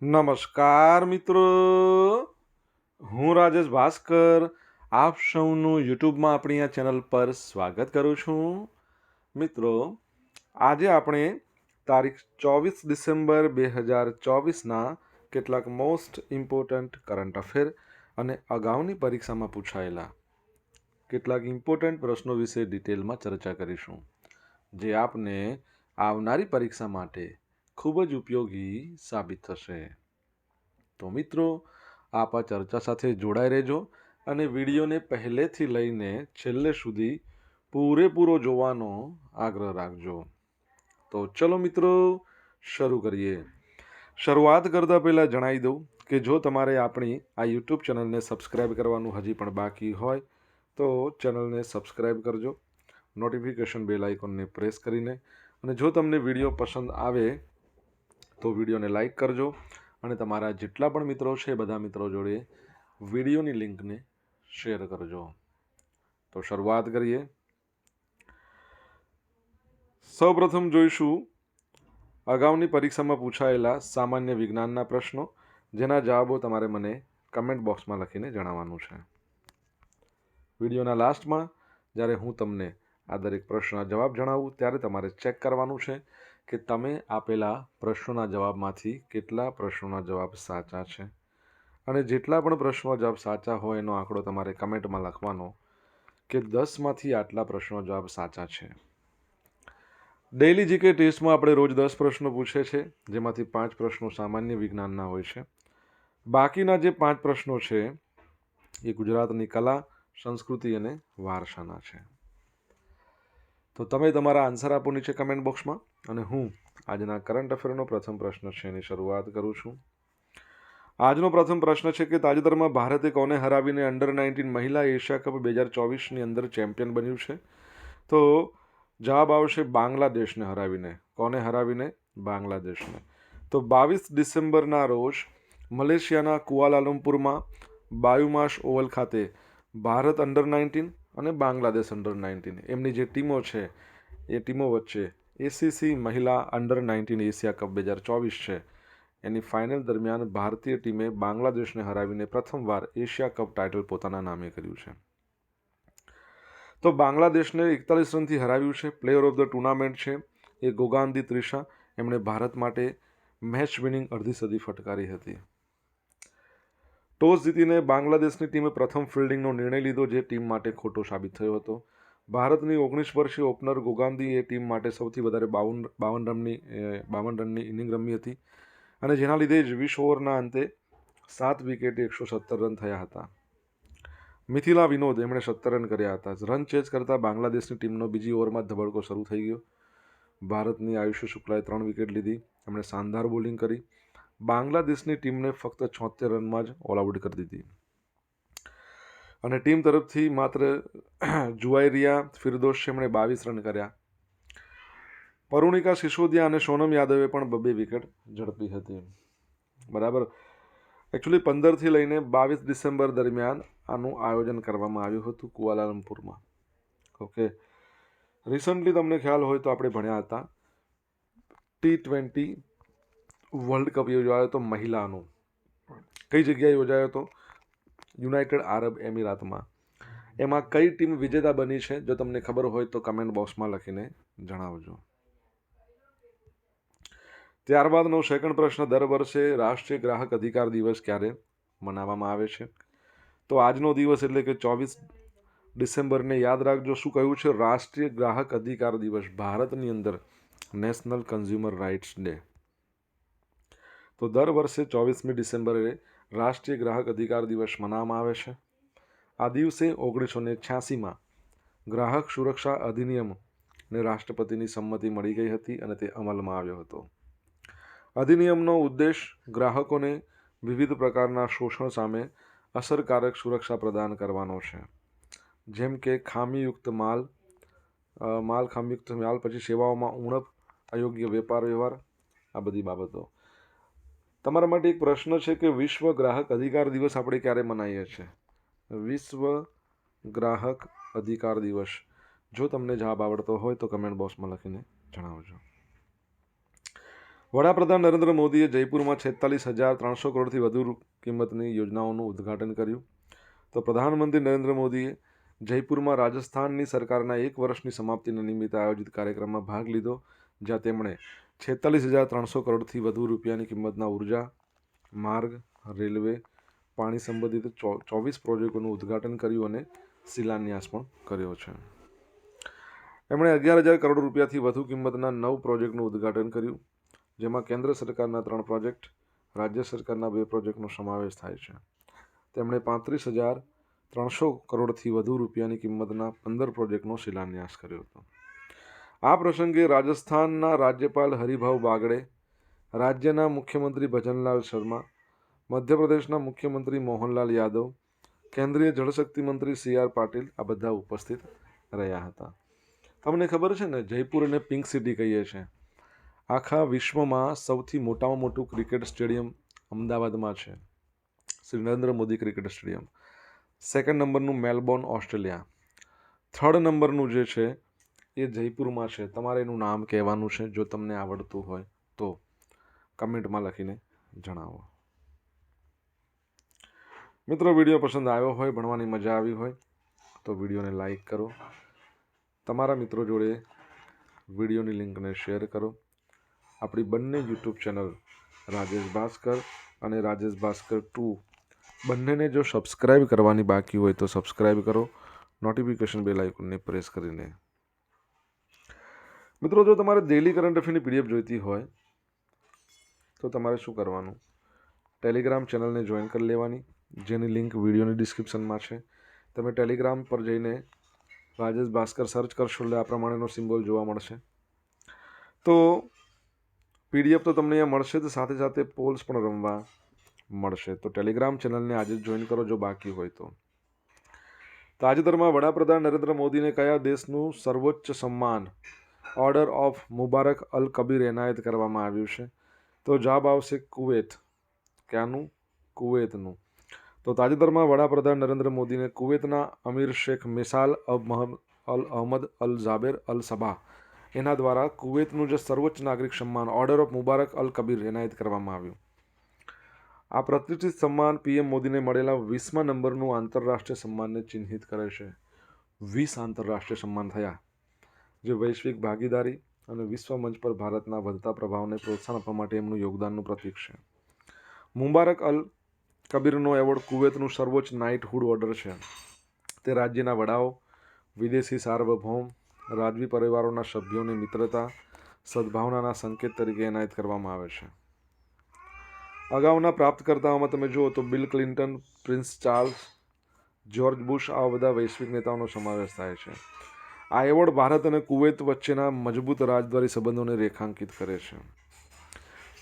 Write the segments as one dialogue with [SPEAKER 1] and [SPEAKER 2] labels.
[SPEAKER 1] નમસ્કાર મિત્રો, હું રાજેશ ભાસ્કર આપ સૌનું યુટ્યુબમાં આપણી આ ચેનલ પર સ્વાગત કરું છું. મિત્રો, આજે આપણે તારીખ 24 ડિસેમ્બર 2024ના કેટલાક મોસ્ટ ઇમ્પોર્ટન્ટ કરંટ અફેર અને અગાઉની પરીક્ષામાં પૂછાયેલા કેટલાક ઇમ્પોર્ટન્ટ પ્રશ્નો વિશે ડિટેલમાં ચર્ચા કરીશું, જે આપને આવનારી પરીક્ષા માટે ખૂબ જ ઉપયોગી સાબિત થશે. તો મિત્રો, આપ આ ચર્ચા સાથે જોડાઈ રહેજો અને વિડીયોને પહેલેથી લઈને છેલ્લે સુધી પૂરેપૂરો જોવાનો આગ્રહ રાખજો. તો ચલો મિત્રો, શરૂ કરીએ. શરૂઆત કરતાં પહેલાં જણાવી દઉં કે જો તમારે આપણી આ યુટ્યુબ ચેનલને સબસ્ક્રાઈબ કરવાનું હજી પણ બાકી હોય તો ચેનલને સબસ્ક્રાઈબ કરજો, નોટિફિકેશન બેલ આઇકોનને પ્રેસ કરીને. અને જો તમને વિડીયો પસંદ આવે તો વિડીયોને લાઈક કરજો અને તમારા જેટલા પણ મિત્રો છે બધા મિત્રો જોડે વિડીયોની લિંકને શેર કરજો. તો શરૂઆત કરીએ. સૌપ્રથમ જોઈશું અગાઉની પરીક્ષામાં પૂછાયેલા સામાન્ય વિજ્ઞાનના પ્રશ્નો, જેના જવાબો તમારે મને કમેન્ટ બોક્સમાં લખીને જણાવવાનું છે. વિડીયોના લાસ્ટમાં જ્યારે હું તમને આ દરેક પ્રશ્નના જવાબ જણાવું ત્યારે તમારે ચેક કરવાનું છે કે તમે આપેલા પ્રશ્નોના જવાબમાંથી કેટલા પ્રશ્નોના જવાબ સાચા છે. અને જેટલા પણ પ્રશ્નોના જવાબ સાચા હોય એનો આંકડો તમારે કમેન્ટમાં લખવાનો કે 10માંથી આટલા પ્રશ્નોના જવાબ સાચા છે. ડેઇલી જીકે ટેસ્ટમાં આપણે રોજ 10 પ્રશ્નો પૂછે છે, જેમાંથી 5 પ્રશ્નો સામાન્ય વિજ્ઞાનના હોય છે. બાકીના જે 5 પ્રશ્નો છે એ ગુજરાતની કલા, સંસ્કૃતિ અને વારસાના છે. તો તમે તમારા આન્સર આપો નીચે કમેન્ટ બોક્સમાં અને હું આજના કરંટ અફેરનો પ્રથમ પ્રશ્ન છે એની શરૂઆત કરું છું. આજનો પ્રથમ પ્રશ્ન છે કે તાજેતરમાં ભારતે કોને હરાવીને અંડર-19 મહિલા એશિયા કપ 2024ની અંદર ચેમ્પિયન બન્યું છે? તો જવાબ આવશે બાંગ્લાદેશને હરાવીને. કોને હરાવીને? બાંગ્લાદેશને. તો 22 ડિસેમ્બરના રોજ મલેશિયાના કુઆલાલંપુરમાં બાયુમાસ ઓવલ ખાતે ભારત અંડર-19 અને બાંગ્લાદેશ અંડર-19 એમની જે ટીમો છે એ ટીમો વચ્ચે એસીસી મહિલા અંડર-19 એશિયા કપ 2024 છે એની ફાઇનલ દરમિયાન ભારતીય ટીમે બાંગ્લાદેશને હરાવીને પ્રથમવાર એશિયા કપ ટાઇટલ પોતાના નામે કર્યું છે. તો બાંગ્લાદેશને 41 રનથી હરાવ્યું છે. પ્લેયર ઓફ ધ ટુર્નામેન્ટ છે એ ગોગાંદી ત્રિષા, એમણે ભારત માટે મેચ વિનિંગ અડધી સદી ફટકારી હતી. ટોસ જીતીને બાંગ્લાદેશની ટીમે પ્રથમ ફિલ્ડિંગનો નિર્ણય લીધો, જે ટીમ માટે ખોટો સાબિત થયો હતો. ભારતની 19 વર્ષીય ઓપનર ગોગાંદી એ ટીમ માટે સૌથી વધારે 52 રનની ઇનિંગ રમી હતી અને જેના લીધે જ 20 ઓવરના અંતે 7 વિકેટે 117 રન થયા હતા. મિથિલા વિનોદ એમણે 17 રન કર્યા હતા. રન ચેઝ કરતા બાંગ્લાદેશની ટીમનો બીજી ઓવરમાં ધબડકો શરૂ થઈ ગયો. ભારતની આયુષ્ય શુક્લાએ 3 વિકેટ લીધી. એમણે શાનદાર બોલિંગ કરી. બાંગ્લાદેશની ટીમને ફક્ત 76 રનમાં જ ઓલ આઉટ કરી દીધી. અને ટીમ તરફથી માત્ર જુવાઇરિયા ફિરદોસ એમણે 22 રન કર્યા. પરુણિકા સિસોદિયા અને સોનમ યાદવે પણ 2 વિકેટ ઝડપી હતી. બરાબર. એકચ્યુઅલી 15થી લઈને 22 ડિસેમ્બર દરમિયાન આનું આયોજન કરવામાં આવ્યું હતું કુઆલાલંપુરમાં. ઓકે. રિસન્ટલી તમને ખ્યાલ હોય તો આપણે ભણ્યા હતા T20 વર્લ્ડ કપ યોજાયો હતો મહિલાનો. કઈ જગ્યાએ યોજાયો હતો? યુનાઇટેડ આરબ એમિરાતમાં. એમાં કઈ ટીમ વિજેતા બની છે? જો તમને ખબર હોય તો કમેન્ટ બોક્સમાં લખીને જણાવજો. ત્યારબાદનો સેકન્ડ પ્રશ્ન, દર વર્ષે રાષ્ટ્રીય ગ્રાહક અધિકાર દિવસ ક્યારે મનાવવામાં આવે છે? તો આજનો દિવસ એટલે કે 24 ડિસેમ્બરને યાદ રાખજો. શું કહ્યું છે? રાષ્ટ્રીય ગ્રાહક અધિકાર દિવસ, ભારતની અંદર નેશનલ કન્ઝ્યુમર રાઇટ્સ ડે. તો દર વર્ષે 24મી ડિસેમ્બરે રાષ્ટ્રીય ગ્રાહક અધિકાર દિવસ મનાવવામાં આવે છે. આ દિવસે 1986માં ગ્રાહક સુરક્ષા અધિનિયમને રાષ્ટ્રપતિની સંમતિ મળી ગઈ હતી અને તે અમલમાં આવ્યો હતો. અધિનિયમનો ઉદ્દેશ ગ્રાહકોને વિવિધ પ્રકારના શોષણ સામે અસરકારક સુરક્ષા પ્રદાન કરવાનો છે, જેમ કે ખામીયુક્ત માલ, પછી સેવાઓમાં ઉણપ, અયોગ્ય વેપાર વ્યવહાર, આ બધી બાબતો. તમારા માટે એક પ્રશ્ન છે કે વિશ્વ ગ્રાહક અધિકાર દિવસ આપણે ક્યારે મનાવીએ છીએ? વિશ્વ ગ્રાહક અધિકાર દિવસ. જો તમને જવાબ આવડતો હોય તો કમેન્ટ બોક્સમાં લખીને જણાવજો. વડાપ્રધાન નરેન્દ્ર મોદીએ જયપુરમાં 46,300 કરોડથી વધુ કિંમતની યોજનાઓનું ઉદ્ઘાટન કર્યું. તો પ્રધાનમંત્રી નરેન્દ્ર મોદીએ જયપુરમાં રાજસ્થાનની સરકારના 1 વર્ષની સમાપ્તિના નિમિત્તે આયોજિત કાર્યક્રમમાં ભાગ લીધો, જ્યાં તેમણે 46,300 કરોડથી વધુ રૂપિયાની કિંમતના ઉર્જા, માર્ગ, રેલવે, પાણી સંબંધિત 24 પ્રોજેક્ટોનું ઉદ્ઘાટન કર્યું અને શિલાન્યાસ પણ કર્યો છે. એમણે 11,000 કરોડ રૂપિયાથી વધુ કિંમતના 9 પ્રોજેક્ટનું ઉદ્ઘાટન કર્યું, જેમાં કેન્દ્ર સરકારના 3 પ્રોજેક્ટ, રાજ્ય સરકારના 2 પ્રોજેક્ટનો સમાવેશ થાય છે. તેમણે 35,300 કરોડથી વધુ રૂપિયાની કિંમતના 15 પ્રોજેક્ટનો શિલાન્યાસ કર્યો હતો. આ પ્રસંગે રાજસ્થાનના રાજ્યપાલ હરિભાઉ બાગડે, રાજ્યના મુખ્યમંત્રી ભજનલાલ શર્મા, મધ્યપ્રદેશના મુખ્યમંત્રી મોહનલાલ યાદવ, કેન્દ્રીય જળશક્તિ મંત્રી CR પાટીલ આ બધા ઉપસ્થિત રહ્યા હતા. તમને ખબર છે ને, જયપુર અને પિંક સિટી કહીએ છીએ. આખા વિશ્વમાં સૌથી મોટામાં મોટું ક્રિકેટ સ્ટેડિયમ અમદાવાદમાં છે, Shri Narendra Modi cricket stadium. 2nd નંબરનું મેલબોર્ન, ઓસ્ટ્રેલિયા. 3rd નંબરનું જે છે એ જયપુરમાં છે. તમારે એનું નામ કહેવાનું છે. જો તમને આવડતું હોય તો કમેન્ટમાં લખીને જણાવો. મિત્રો, વિડીયો પસંદ આવ્યો હોય, ભણવાની મજા આવી હોય તો વિડીયોને લાઈક કરો, તમારા મિત્રો જોડે વિડીયોની લિંકને શેર કરો. આપણી બંને યુટ્યુબ ચેનલ રાજેશ ભાસ્કર અને રાજેશ ભાસ્કર 2 બંનેને જો સબસ્ક્રાઈબ કરવાની બાકી હોય તો સબસ્ક્રાઈબ કરો, નોટિફિકેશન બેલ આઇકોનને પ્રેસ કરીને. મિત્રો, જો તમારે ડેલી કરંટ અફેરની PDF જોઈતી હોય તો તમારે શું કરવાનું? ટેલિગ્રામ ચેનલને જોઈન કરી લેવાની, જેની લિંક વિડીયોની ડિસ્ક્રિપ્શનમાં છે. તમે ટેલિગ્રામ પર જઈને રાજેશ ભાસ્કર સર્ચ કરશો એટલે આ પ્રમાણેનો સિમ્બોલ જોવા મળશે. તો PDF તો તમને અહીંયા મળશે, તો સાથે સાથે પોલ્સ પણ રમવા મળશે. તો ટેલિગ્રામ ચેનલને આજે જ જોઈન કરો જો બાકી હોય તો. તાજેતરમાં વડાપ્રધાન નરેન્દ્ર મોદીને કયા દેશનું સર્વોચ્ચ સન્માન ઓર્ડર ઓફ મુબારક અલ કબીર એનાયત કરવામાં આવ્યું છે? તો જવાબ આવશે કુવૈત. ક્યાંનું? કુવૈતનું. તો તાજેતરમાં વડાપ્રધાન નરેન્દ્ર મોદીને કુવૈતના અમીર શેખ મિસાલ અલ અહમદ અલ જાબેર અલ સબાહ એના દ્વારા કુવૈતનું જે સર્વોચ્ચ નાગરિક સન્માન ઓર્ડર ઓફ મુબારક અલ કબીર એનાયત કરવામાં આવ્યું. આ પ્રતિષ્ઠિત સન્માન PM મોદીને મળેલા 20મા નંબરનું આંતરરાષ્ટ્રીય સન્માનને ચિહ્નિત કરે છે. 20 આંતરરાષ્ટ્રીય સન્માન થયા, જે વૈશ્વિક ભાગીદારી અને વિશ્વ મંચ પર ભારતના વધતા પ્રભાવને પ્રોત્સાહન આપવા માટે એમનું યોગદાનનું પ્રતીક છે. મુબારક અલ કબીરનો એવોર્ડ કુવૈતનું સર્વોચ્ચ નાઇટહુડ ઓર્ડર છે. તે રાજ્યના વડાઓ, વિદેશી સાર્વભૌમ, રાજવી પરિવારોના સભ્યોની મિત્રતા, સદભાવનાના સંકેત તરીકે એનાયત કરવામાં આવે છે. અગાઉના પ્રાપ્તકર્તાઓમાં તમે જુઓ તો bill Clinton, prince Charles, George bush આવા બધા વૈશ્વિક નેતાઓનો સમાવેશ થાય છે. આ એવોર્ડ ભારત અને કુવૈત વચ્ચેના મજબૂત રાજદ્વારી સંબંધોને રેખાંકિત કરે છે.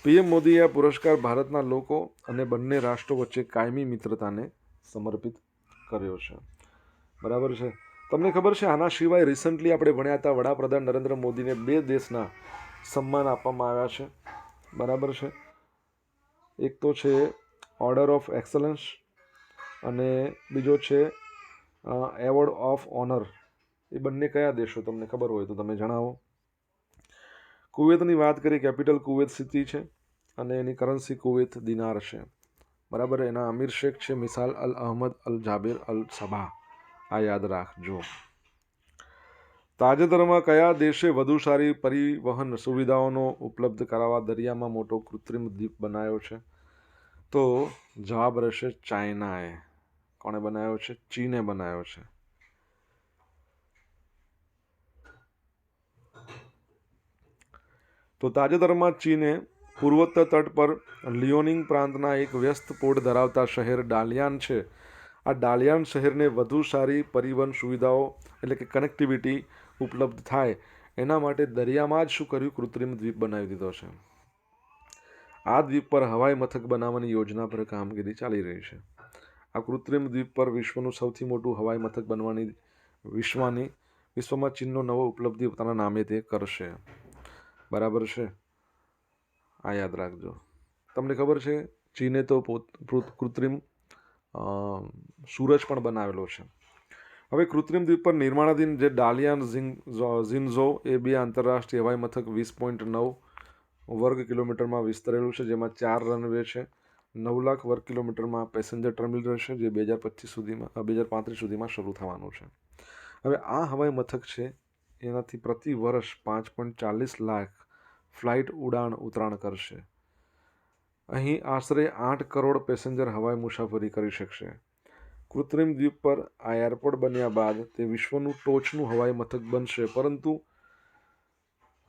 [SPEAKER 1] PM મોદીએ આ પુરસ્કાર ભારતના લોકો અને બંને રાષ્ટ્રો વચ્ચે કાયમી મિત્રતાને સમર્પિત કર્યો છે. બરાબર છે. તમને ખબર છે, આના સિવાય રિસન્ટલી આપણે ભણ્યા હતા, વડાપ્રધાન નરેન્દ્ર મોદીને 2 દેશના સન્માન આપવામાં આવ્યા છે. બરાબર છે. એક તો છે ઓર્ડર ઓફ એક્સલન્સ અને બીજો છે એવોર્ડ ઓફ ઓનર. એ બંને કયા દેશો તમને ખબર હોય તો તમે જણાવો. કુવૈતની વાત કરી, કેપિટલ કુવૈત સિટી છે અને એની કરન્સી કુવૈત દિનાર છે. બરાબર. એના અમીર શેખ છે મિસાલ અલ અહમદ અલ જાબેર અલ સબાહ. આ યાદ રાખજો. તાજેતરમાં કયા દેશે વધુ સારી પરિવહન સુવિધાઓનો ઉપલબ્ધ કરાવવા દરિયામાં મોટો કૃત્રિમ દ્વીપ બનાવ્યો છે? તો જવાબ રહેશે ચાઇનાએ. કોણે બનાવ્યો છે? ચીને બનાવ્યો છે. તો તાજેતરમાં ચીને પૂર્વોત્તર તટ પર લિયોનિંગ પ્રાંતના એક વ્યસ્ત પોર્ટ ધરાવતા શહેર ડાલિયાન છે. આ ડાલિયાન શહેરને વધુ સારી પરિવહન સુવિધાઓ એટલે કે કનેક્ટિવિટી ઉપલબ્ધ થાય એના માટે દરિયામાં જ શું કર્યું? કૃત્રિમ દ્વીપ બનાવી દીધો છે. આ દ્વીપ પર હવાઈ મથક બનાવવાની યોજના પર કામગીરી ચાલી રહી છે. આ કૃત્રિમ દ્વીપ પર વિશ્વનું સૌથી મોટું હવાઈ મથક બનવાની વિશ્વમાં ચીનનો નવો ઉપલબ્ધિ પોતાના નામે તે કરશે. બરાબર છે. આ યાદ રાખજો. તમને ખબર છે, ચીને તો કૃત્રિમ સૂરજ પણ બનાવેલો છે. હવે કૃત્રિમ દ્વીપ પર નિર્માણાધીન જે ડાલિયાન ઝિનઝો એ 2 આંતરરાષ્ટ્રીય હવાઈ મથક 20.9 વર્ગ કિલોમીટરમાં વિસ્તરેલું છે, જેમાં 4 રનવે છે. 9 લાખ વર્ગ કિલોમીટરમાં પેસેન્જર ટર્મિનલ રહેશે, જે 2035 સુધીમાં શરૂ થવાનું છે. હવે આ હવાઈ મથક છે એનાથી પ્રતિ વર્ષ 5.40 લાખ ફ્લાઇટ ઉતરાણ કરશે. અહીં આશરે 8 કરોડ પેસેન્જર હવાઈ મુસાફરી કરી શકશે. કૃત્રિમ દ્વીપ પર આ એરપોર્ટ બન્યા બાદ તે વિશ્વનું ટોચનું હવાઈ મથક બનશે, પરંતુ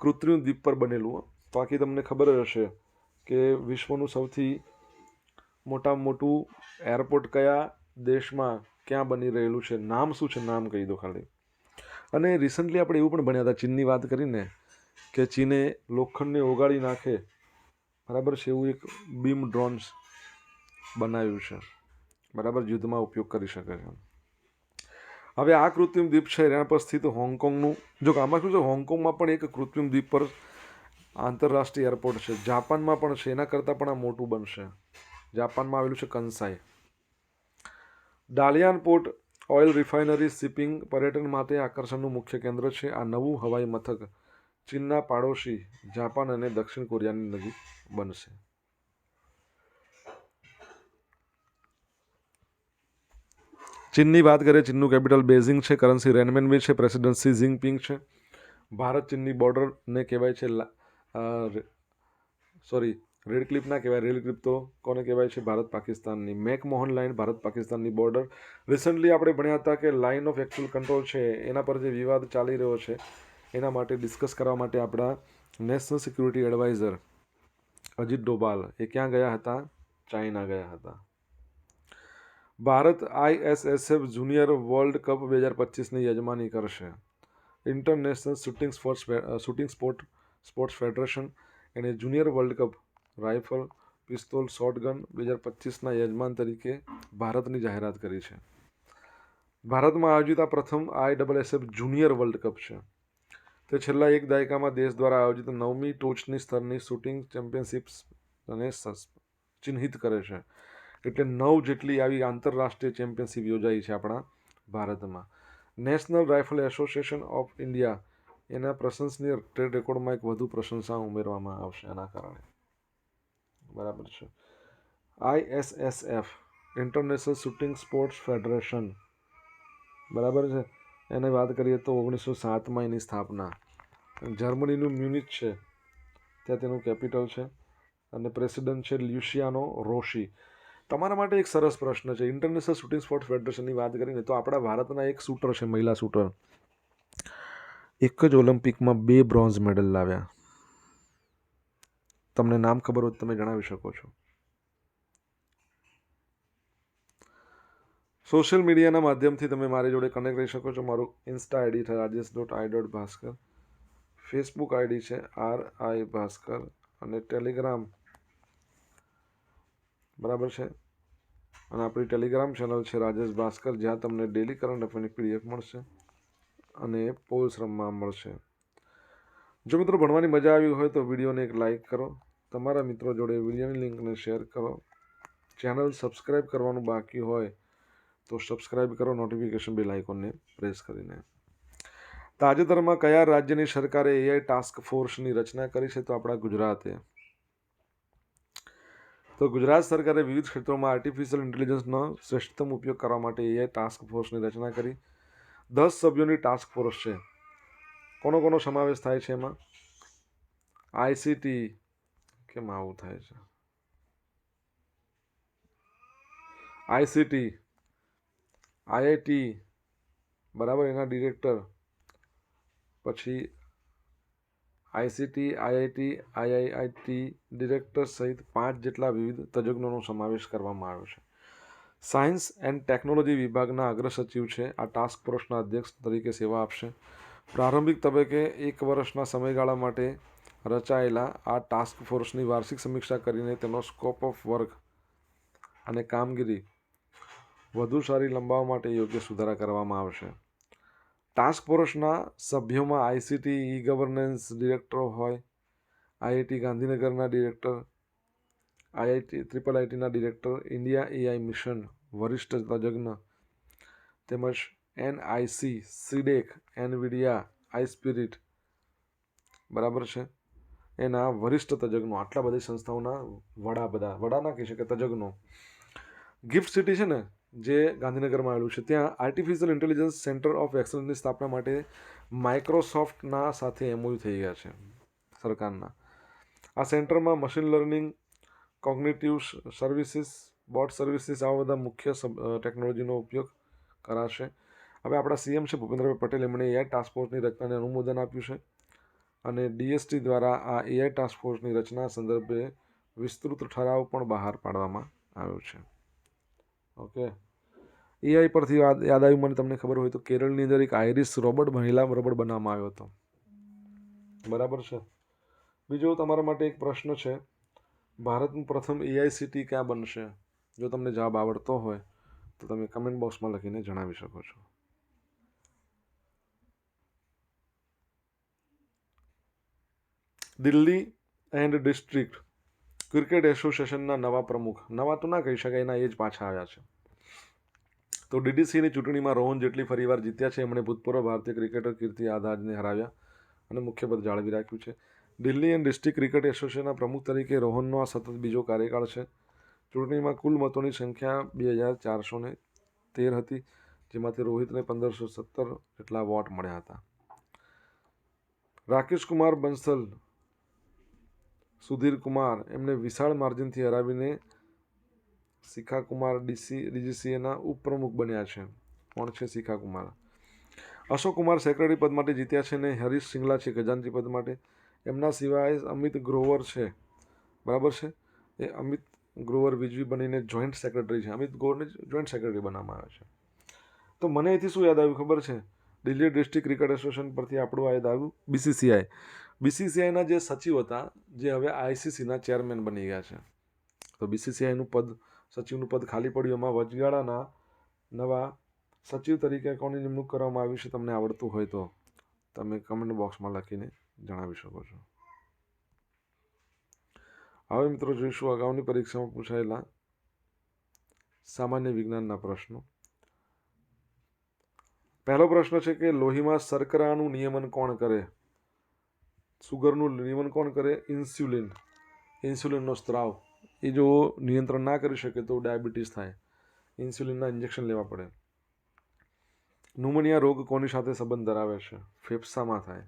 [SPEAKER 1] કૃત્રિમ દ્વીપ પર બનેલું. બાકી તમને ખબર જ હશે કે વિશ્વનું સૌથી મોટામાં મોટું એરપોર્ટ કયા દેશમાં ક્યાં બની રહેલું છે, નામ શું છે, નામ કહી દો ખાલી. અને રિસન્ટલી આપણે એવું પણ ભણ્યા હતા, ચીનની વાત કરીને, કે ચીને લોખંડને ઓગાળી નાખે, બરાબર છે, એવું એક બીમ ડ્રોન્સ બનાવ્યું છે, બરાબર, યુદ્ધમાં ઉપયોગ કરી શકે છે. હવે આ કૃત્રિમ દ્વીપ છે એના પર સ્થિત હોંગકોંગનું, જો કે આમાં શું છે, હોંગકોંગમાં પણ એક કૃત્રિમ દ્વીપ પર આંતરરાષ્ટ્રીય એરપોર્ટ છે. જાપાનમાં પણ છે, એના કરતાં પણ આ મોટું બનશે. જાપાનમાં આવેલું છે કંસાઈ. ડાલિયાન પોર્ટ ઓઇલ રિફાઇનરી શિપિંગ પર્યટન માટે આકર્ષણનું મુખ્ય કેન્દ્ર છે. આ નવું હવાઈ મથક ચીનના પાડોશી જાપાન અને દક્ષિણ કોરિયાની નજીક બનશે. ચીનની વાત કરીએ, ચીનનું કેપિટલ બેઇઝિંગ છે, કરન્સી રેનમેનવી છે, પ્રેસિડેન્ટ શી જિનપિંગ છે. ભારત ચીનની બોર્ડરને કહેવાય છે રેડ ક્લિપ ના કહેવાય, રેડ ક્લિપ તો કોને કહેવાય છે? ભારત પાકિસ્તાનની. મેકમોહન લાઇન ભારત પાકિસ્તાનની બોર્ડર. રિસન્ટલી આપણે ભણ્યા હતા કે લાઇન ઓફ એકચ્યુઅલ કંટ્રોલ છે એના પર જે વિવાદ ચાલી રહ્યો છે એના માટે ડિસ્કસ કરવા માટે આપણા national security adviser Ajit Doval એ ક્યાં ગયા હતા? ચાઇના ગયા હતા. Bharat ISSF junior world cup 2025ની યજમાની કરશે. ઇન્ટરનેશનલ શૂટિંગ સ્પોર્ટ્સ ફેડરેશન એને junior world cup rifle, pistol, shotgun 2025ના યજમાન તરીકે ભારતની જાહેરાત કરી છે. ભારતમાં આયોજિત આ પ્રથમ ISSF જુનિયર વર્લ્ડ કપ છે. તે છેલ્લા એક દાયકામાં દેશ દ્વારા આયોજિત 9મી ટોચની સ્તરની શૂટિંગ ચેમ્પિયનશિપ્સને ચિહ્નિત કરે છે. એટલે 9 જેટલી આવી આંતરરાષ્ટ્રીય ચેમ્પિયનશિપ યોજાઈ છે આપણા ભારતમાં. National rifle association of India એના પ્રશંસનીય ટ્રેડ રેકોર્ડમાં એક વધુ પ્રશંસા ઉમેરવામાં આવશે આના કારણે, બરાબર છે. ISSF international shooting sports federation, બરાબર છે, એને વાત કરીએ તો 1907માં એની સ્થાપના. જર્મનીનું મ્યુનિચ છે ત્યાં તેનું કેપિટલ છે અને પ્રેસિડેન્ટ છે લ્યુસિયાનો રોશી. તમારા માટે એક સરસ પ્રશ્ન છે. ઇન્ટરનેશનલ શૂટિંગ સ્પોર્ટ્સ ફેડરેશનની વાત કરીને તો આપણા ભારતના એક શૂટર છે, મહિલા શૂટર, એક જ ઓલિમ્પિકમાં 2 બ્રોન્ઝ મેડલ લાવ્યા. તમને નામ ખબર હોય તમે જણાવી શકો છો. સોશિયલ મીડિયાના માધ્યમથી તમે મારી જોડે કનેક્ટ રહી શકો છો. મારું ઇન્સ્ટા આઈડી છે rajesh.i.bhaskar, ફેસબુક આઈડી છે RI ભાસ્કર અને ટેલિગ્રામ, બરાબર છે, અને આપણી ટેલિગ્રામ ચેનલ છે રાજેશ ભાસ્કર, જ્યાં તમને ડેલી કરંટ અફેરની PDF મળશે અને પોલ્સ રમવા મળશે. જો મિત્રો ભણવાની મજા આવી હોય તો વિડીયોને એક લાઇક કરો, તમારા મિત્રો જોડે વિડીયોની લિંકને શેર કરો. ચેનલ સબસ્ક્રાઈબ કરવાનું બાકી હોય તો સબસ્ક્રાઈબ કરો, નોટિફિકેશન બેલ આઇકોનને પ્રેસ કરીને. તાજેતરમાં કયા રાજ્યની સરકારે AI ટાસ્ક ફોર્સની રચના કરી છે? તો આપણા ગુજરાતે. તો ગુજરાત સરકારે વિવિધ ક્ષેત્રોમાં આર્ટિફિશિયલ ઇન્ટેલિજન્સનો શ્રેષ્ઠતમ ઉપયોગ કરવા માટે AI ટાસ્ક ફોર્સની રચના કરી. 10 સભ્યોની ટાસ્ક ફોર્સ છે. કોનો કોનો સમાવેશ થાય છે એમાં? ICT, કેમ આવું થાય છે? ICT, IIT, બરાબર, એના ડિરેક્ટર, પછી ICT, IIT, IIIT ડિરેક્ટર સહિત 5 જેટલા વિવિધ તજજ્ઞોનો સમાવેશ કરવામાં આવ્યો છે. સાયન્સ એન્ડ ટેકનોલોજી વિભાગના અગ્રસચિવ છે આ ટાસ્ક ફોર્સના અધ્યક્ષ તરીકે સેવા આપશે. પ્રારંભિક તબક્કે 1 વર્ષના સમયગાળા માટે રચાયેલા આ ટાસ્ક ફોર્સની વાર્ષિક સમીક્ષા કરીને તેનો સ્કોપ ઓફ વર્ક અને કામગીરી વધુ સારી લંબાવવા માટે યોગ્ય સુધારા કરવામાં આવશે. ટાસ્ક ફોર્સના સભ્યોમાં ICT ગવર્નન્સ ડિરેક્ટર હોય, IIT ગાંધીનગરના ડિરેક્ટર, IITના ડિરેક્ટર, ઇન્ડિયા AI મિશન વરિષ્ઠ તજજ્ઞ, તેમજ NIC, CDEC, NVIDIA, iSpirit, બરાબર છે, એના વરિષ્ઠ તજજ્ઞો, આટલા બધી સંસ્થાઓના વડા ના કહી શકે, તજજ્ઞો. ગિફ્ટ સિટી છે ને, જે ગાંધીનગરમાં આવેલું છે, ત્યાં આર્ટિફિશિયલ ઇન્ટેલિજન્સ સેન્ટર ઓફ એક્સલન્સની સ્થાપના માટે માઇક્રોસોફ્ટના સાથે એમઓયુ થઈ ગયા છે સરકારના. આ સેન્ટરમાં machine learning, cognitive services, boat services, આવા બધા મુખ્ય ટેકનોલોજીનો ઉપયોગ કરાશે. હવે આપણા સીએમ છે ભૂપેન્દ્રભાઈ પટેલ, એમણે એઆઈ ટાસ્ક ફોર્સની રચનાને અનુમોદન આપ્યું છે અને ડીએસટી દ્વારા આ એઆઈ ટાસ્ક ફોર્સની રચના સંદર્ભે વિસ્તૃત ઠરાવ પણ બહાર પાડવામાં આવ્યો છે. ઓકે, એઆઈ પરથી યાદ આવ્યું મને, તમને ખબર હોય તો કેરળની અંદર એક આઈરિસ રોબોટ, મહિલા રોબોટ બનાવવામાં આવ્યો હતો. બરાબર છે. બીજો તમારા માટે એક પ્રશ્ન છે, ભારતનું પ્રથમ એઆઈ સિટી ક્યાં બનશે? જો તમને જવાબ આવડતો હોય તો તમે કમેન્ટ બોક્સમાં લખીને જણાવી શકો છો. દિલ્હી એન્ડ ડિસ્ટ્રિક્ટ ક્રિકેટ એસોસિએશનના નવા પ્રમુખ, નવા તો ના કહી શકાય, એના એ જ પાછા આવ્યા છે. તો ડીડીસીની ચૂંટણીમાં રોહન જેટલી ફરીવાર જીત્યા છે. એમણે ભૂતપૂર્વ ભારતીય ક્રિકેટર કીર્તિ આઝાદને હરાવ્યા અને મુખ્ય પદ જાળવી રાખ્યું છે. દિલ્હી એન્ડ ડિસ્ટ્રિક્ટ ક્રિકેટ એસોસિએશનના પ્રમુખ તરીકે રોહનનો આ સતત બીજો કાર્યકાળ છે. ચૂંટણીમાં કુલ મતોની સંખ્યા 2413 હતી, જેમાંથી રોહિતને 1517 જેટલા વોટ મળ્યા હતા. રાકેશ કુમાર બંસલ, સુધીર કુમાર, એમને વિશાળ માર્જિનથી હરાવીને શિખા કુમાર ડીજીસીએના ઉપપ્રમુખ બન્યા છે. કોણ છે શિખા કુમાર? અશોક કુમાર સેક્રેટરી પદ માટે જીત્યા છે અને હરીશ સિંગલા છે ખજાનચી પદ માટે. એમના સિવાય અમિત ગ્રોવર છે, બરાબર છે, એ અમિત ગ્રોવર વીજળી બનીને જોઈન્ટ સેક્રેટરી છે. અમિત ગ્રોવરને જોઈન્ટ સેક્રેટરી બનાવવામાં આવે છે. તો મને એથી શું યાદ આવ્યું ખબર છે? દિલ્હી ડિસ્ટ્રિક્ટ ક્રિકેટ એસોસિએશન પરથી આપણું યાદ આવ્યું બીસીસીઆઈ. બીસીસીઆઈના જે સચિવ હતા, જે હવે આઈસીસીના ચેરમેન બની ગયા છે. તો બીસીસીઆઈનું પદ, સચિવનું પદ ખાલી પડ્યું. એમાં વચગાળાના નવા સચિવ તરીકે કોની નિમણૂક કરવામાં આવી છે, તમને આવડતું હોય તો તમે કમેન્ટ બોક્સમાં લખીને જણાવી શકો છો. હવે મિત્રો જોઈશું અગાઉની પરીક્ષામાં પૂછાયેલા સામાન્ય વિજ્ઞાનના પ્રશ્નો. પહેલો પ્રશ્ન છે કે લોહીમાં શર્કરાનું નિયમન કોણ કરે? સુગરનું નિયમન કોણ કરે? ઇન્સ્યુલિન. ઇન્સ્યુલિનનો સ્ત્રાવ એ જો નિયંત્રણ ના કરી શકે તો ડાયાબિટીસ થાય, ઇન્સ્યુલિનના ઇન્જેક્શન લેવા પડે. ન્યુમોનિયા રોગ કોની સાથે સંબંધ ધરાવે છે? ફેફસામાં થાય.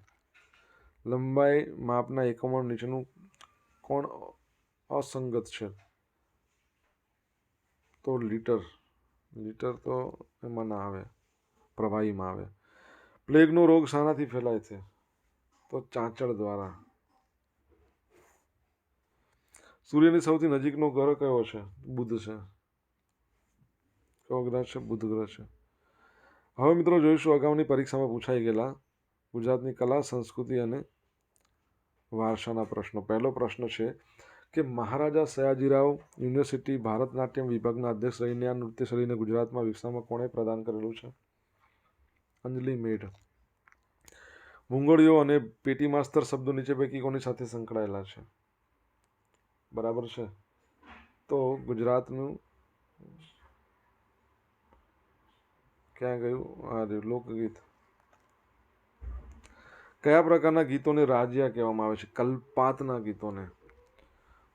[SPEAKER 1] લંબાઈ માપના એકમો નીચેનું કોણ અસંગત છે? તો લીટર. લીટર તો એમાં ના આવે, પ્રવાહીમાં આવે. પ્લેગનો રોગ શાનાથી ફેલાય છે? તો ચાંચડ દ્વારા. સૂર્યની સૌથી નજીકનો ગ્રહ કયો છે? બુધ છે. કયો ગ્રહ છે? બુધ ગ્રહ છે. હવે મિત્રો જોઈશું અગાઉની પરીક્ષામાં પૂછાઈ ગયેલા ગુજરાતની કલા, સંસ્કૃતિ અને વારસાના પ્રશ્નો. પહેલો પ્રશ્ન છે કે મહારાજા સયાજીરાવ યુનિવર્સિટી ભારતનાટ્યમ વિભાગના અધ્યક્ષ રહીને આ નૃત્યશૈલીને ગુજરાતમાં વિકસાવવામાં કોણે પ્રદાન કરેલું છે? અંજલિ મેઢ. ભૂંગળીઓ અને પેટી માસ્તર શબ્દો નીચે પૈકી કોની સાથે સંકળાયેલા છે? બરાબર છે. તો ગુજરાતનું ક્યાં ગયું? આ લોકગીત. કયા પ્રકારના ગીતોને રાજ્યા કહેવામાં આવે છે? કલ્પાતના ગીતોને.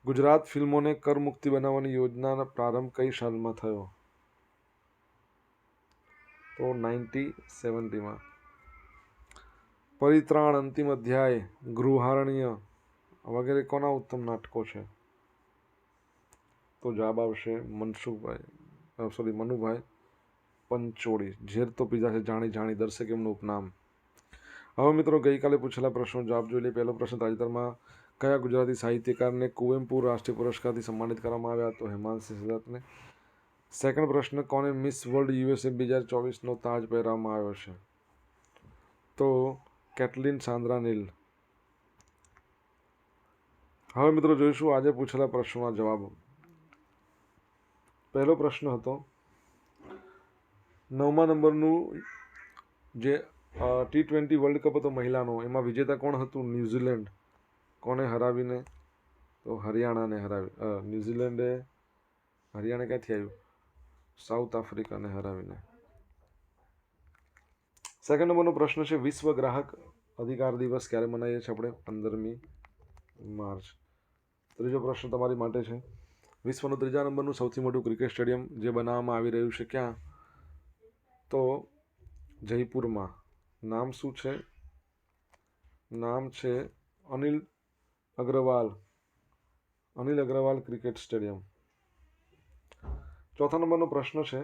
[SPEAKER 1] ગુજરાત ફિલ્મોને કરમુક્તિ બનાવવાની યોજનાનો પ્રારંભ કઈ સાલમાં થયો? તો 1970માં. પરિત્રાણ, અંતિમ અધ્યાય, ગૃહારણ્ય વગેરે કોના ઉત્તમ નાટકો છે? તો જવાબ આવશે મનુભાઈ પંચોળી. ઝેર તો પીધા છે જાણી જાણી દર્શક એમનું ઉપનામ. હવે મિત્રો ગઈકાલે પૂછેલા પ્રશ્નો જવાબ જોઈ લે. પહેલો પ્રશ્ન, તાજેતરમાં કયા ગુજરાતી સાહિત્યકારને કુવેમ્પુ રાષ્ટ્રીય પુરસ્કારથી સન્માનિત કરવામાં આવ્યા? તો હેમાંશી શેઠને. સેકન્ડ પ્રશ્ન, કોને મિસ વર્લ્ડ યુએસએ 2024નો તાજ પહેરાવવામાં આવ્યો છે? તો કેટલિન સાન્દ્રા-નીલ. હવે મિત્રો જોઈશું આજે પૂછેલા પ્રશ્નોના જવાબ. પહેલો પ્રશ્ન હતો 9મા નંબરનું જે T20 વર્લ્ડ કપ હતો મહિલાનો, એમાં વિજેતા કોણ હતું? ન્યૂઝીલેન્ડ. કોને હરાવીને? તો હરિયાણાને હરાવી. ન્યૂઝીલેન્ડે હરિયાણા ક્યાંથી આવ્યું? સાઉથ આફ્રિકાને હરાવીને. સેકન્ડ નંબરનો પ્રશ્ન છે વિશ્વ ગ્રાહક અધિકાર દિવસ ક્યારે મનાવીએ છીએ આપણે? 15મી માર્ચ. ત્રીજો પ્રશ્ન તમારી માટે છે. વિશ્વનું 3જા નંબરનું સૌથી મોટું ક્રિકેટ સ્ટેડિયમ જે બનાવવામાં આવી રહ્યું છે ક્યાં? તો જયપુરમાં. નામ શું છે? નામ છે અનિલ અગ્રવાલ ક્રિકેટ સ્ટેડિયમ. ચોથા નંબરનો પ્રશ્ન છે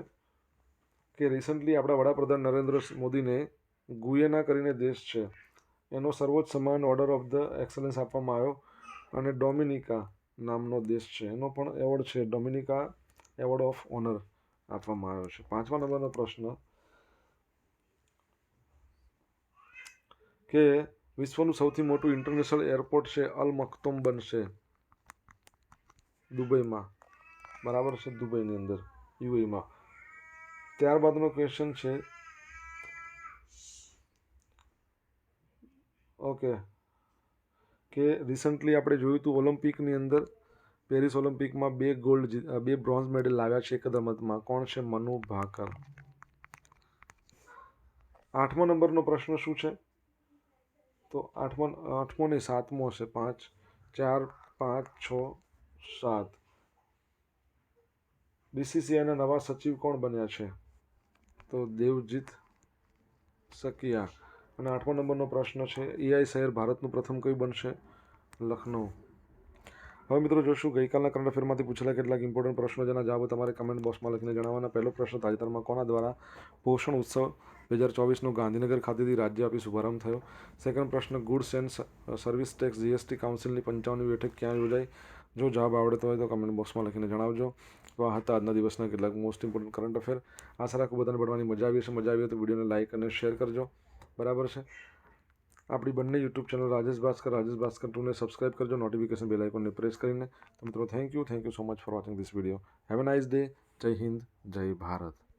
[SPEAKER 1] કે રિસન્ટલી આપણા વડાપ્રધાન નરેન્દ્ર મોદીને ગુયેના કરીને દેશ છે એનો સર્વોચ્ચ સન્માન ઓર્ડર ઓફ ધ એક્સલન્સ આપવામાં આવ્યો અને ડોમિનિકા નામનો દેશ છે એનો પણ એવોર્ડ છે ડોમિનિકા એવોર્ડ ઓફ ઓનર આપવામાં આવ્યો છે. 5મા નંબરનો પ્રશ્ન કે વિશ્વનું સૌથી મોટું ઇન્ટરનેશનલ એરપોર્ટ છે અલ મખ્તોમ બનશે દુબઈમાં. બરાબર છે, દુબઈની અંદર યુએઈમાં. ત્યારબાદનો ક્વેશ્ચન છે ઓકે કે રિસન્ટલી આપણે જોયું હતું ઓલિમ્પિકની અંદર પેરિસ ઓલિમ્પિકમાં 2 બ્રોન્ઝ મેડલ લાવ્યા છે એક જ રમતમાં. કોણ છે? મનુ ભાકર. 8મા નંબરનો પ્રશ્ન શું છે? તો 8મો ને 7મો છે. 5 4 5 6 7. બીસીસીઆઈના નવા સચિવ કોણ બન્યા છે? તો દેવજીત સકિયા. અને 8મા નંબરનો પ્રશ્ન છે એઆઈ શહેર ભારતનું પ્રથમ કયું બનશે? લખનઉ. હવે મિત્રો જોશું ગઈકાલના કરંટ અફેરમાંથી પૂછેલા કેટલાક ઇમ્પોર્ટન્ટ પ્રશ્નો જેના જવાબો તમારે કમેન્ટ બોક્સમાં લખીને જણાવવાના. પહેલો પ્રશ્ન તાજેતરમાં કોના દ્વારા પોષણ ઉત્સવ 2024નો ગાંધીનગર ખાતેથી રાજ્યવ્યાપી શુભારંભ થયો? સેકન્ડ પ્રશ્ન goods and service tax GST કાઉન્સિલની 55મી બેઠક ક્યાં યોજાઈ? જો જવાબ આવડતો હોય તો કમેન્ટ બોક્સમાં લખીને જણાવજો. તો આ હતા આજના દિવસના કેટલાક મોસ્ટ ઇમ્પોર્ટન્ટ કરંટ અફેર. આશા રાખું બધાને ભણવાની મજા આવી હશે. મજા આવી હોય તો વિડીયોને લાઇક અને શેર કરજો. બરાબર છે. આપણી બંને યુટ્યુબ ચેનલ રાજેશ ભાસ્કર 2ને સબસ્ક્રાઇબ કરજો નોટિફિકેશન બેલ આઇકોનને પ્રેસ કરીને. તો મિત્રો thank you so much for watching this video. Have a nice day. Jai Hind, જય ભારત.